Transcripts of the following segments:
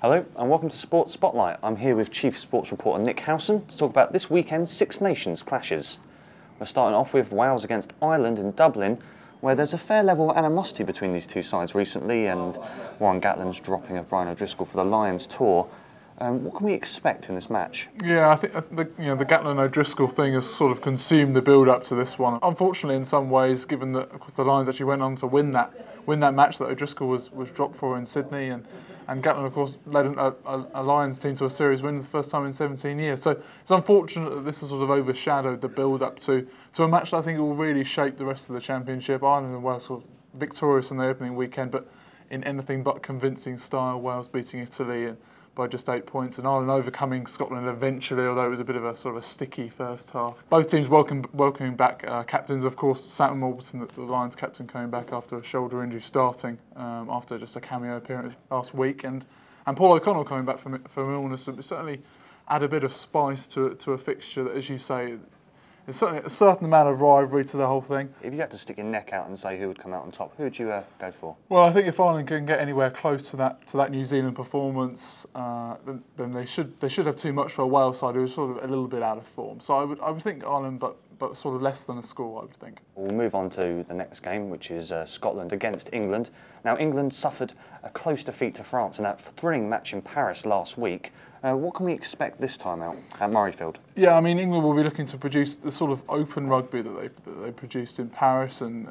Hello and welcome to Sports Spotlight. I'm here with Chief Sports Reporter Nick Howson to talk about this weekend's Six Nations clashes. We're starting off with Wales against Ireland in Dublin, where there's a fair level of animosity between these two sides recently, and Warren Gatland's dropping of Brian O'Driscoll for the Lions tour. What can we expect in this match? Yeah, I think the Gatland O'Driscoll thing has sort of consumed the build-up to this one. Unfortunately, in some ways, given that of course the Lions actually went on to win that match that O'Driscoll was dropped for in Sydney, and Gatland of course led a Lions team to a series win for the first time in 17 years. So it's unfortunate that this has sort of overshadowed the build-up to a match that I think will really shape the rest of the championship. Ireland and Wales were victorious on the opening weekend, but in anything but convincing style. Wales beating Italy by just 8 points, and Ireland overcoming Scotland eventually, although it was a bit of a sort of a sticky first half. Both teams welcoming back captains, of course. Sam Alberton, the Lions captain, coming back after a shoulder injury, starting after just a cameo appearance last week, and Paul O'Connell coming back from illness. So certainly add a bit of spice to a fixture that, as you say, there's certainly a certain amount of rivalry to the whole thing. If you had to stick your neck out and say who would come out on top, who would you go for? Well, I think if Ireland can get anywhere close to that New Zealand performance, then they should have too much for a Wales side who was sort of a little bit out of form. So I would think Ireland, but sort of less than a score, I would think. We'll move on to the next game, which is Scotland against England. Now, England suffered a close defeat to France in that thrilling match in Paris last week. What can we expect this time out at Murrayfield? Yeah, I mean, England will be looking to produce the sort of open rugby that they produced in Paris, and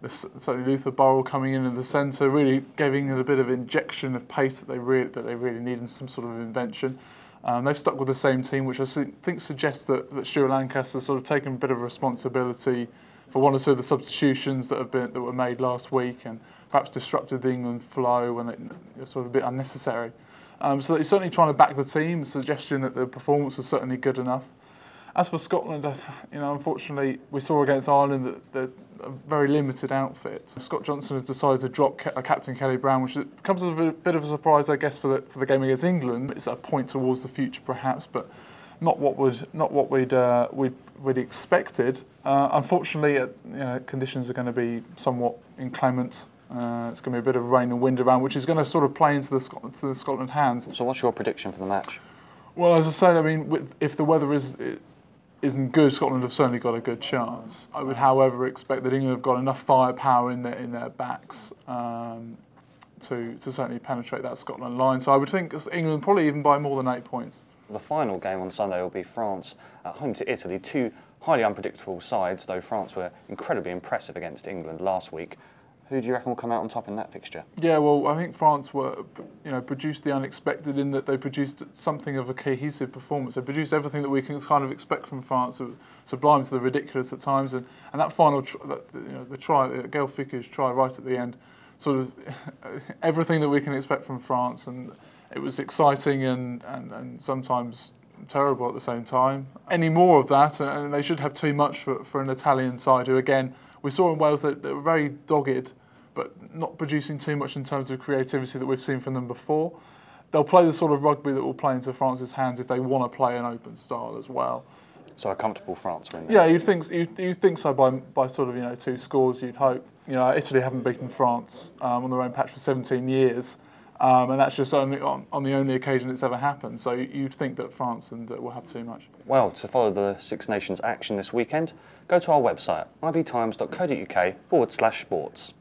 certainly Luther Burrell coming in the centre, really giving it a bit of injection of pace that they really need, and some sort of invention. They've stuck with the same team, which I think suggests that Stuart Lancaster's sort of taken a bit of responsibility for one or two of the substitutions that were made last week, and perhaps disrupted the England flow when it sort of a bit unnecessary. So he's certainly trying to back the team, suggesting that the performance was certainly good enough. As for Scotland, unfortunately, we saw against Ireland that they're a very limited outfit. Scott Johnson has decided to drop Captain Kelly Brown, which comes as a bit of a surprise, I guess, for the game against England. It's a point towards the future, perhaps, but not what we'd expected. Unfortunately, conditions are going to be somewhat inclement. It's going to be a bit of rain and wind around, which is going to sort of play into the Scotland hands. So what's your prediction for the match? Well, as I said, I mean, if the weather isn't good, Scotland have certainly got a good chance. I would, however, expect that England have got enough firepower in their backs to certainly penetrate that Scotland line. So I would think England probably even by more than 8 points. The final game on Sunday will be France at home to Italy. Two highly unpredictable sides, though France were incredibly impressive against England last week. Who do you reckon will come out on top in that fixture? Yeah, well, I think France produced the unexpected in that they produced something of a cohesive performance. They produced everything that we can kind of expect from France, sublime to the ridiculous at times, and that final, the try, Gaël Ficou's try right at the end, sort of everything that we can expect from France, and it was exciting and sometimes terrible at the same time. Any more of that, and they should have too much for an Italian side who, again, we saw in Wales that they were very dogged, but not producing too much in terms of creativity that we've seen from them before. They'll play the sort of rugby that will play into France's hands if they want to play an open style as well. So a comfortable France win. Yeah, you'd think so by sort of 2 scores. You'd hope. Italy haven't beaten France on their own patch for 17 years, and that's just on the only occasion it's ever happened. So you'd think that France will have too much. Well, to follow the Six Nations action this weekend, go to our website ibtimes.co.uk/sports.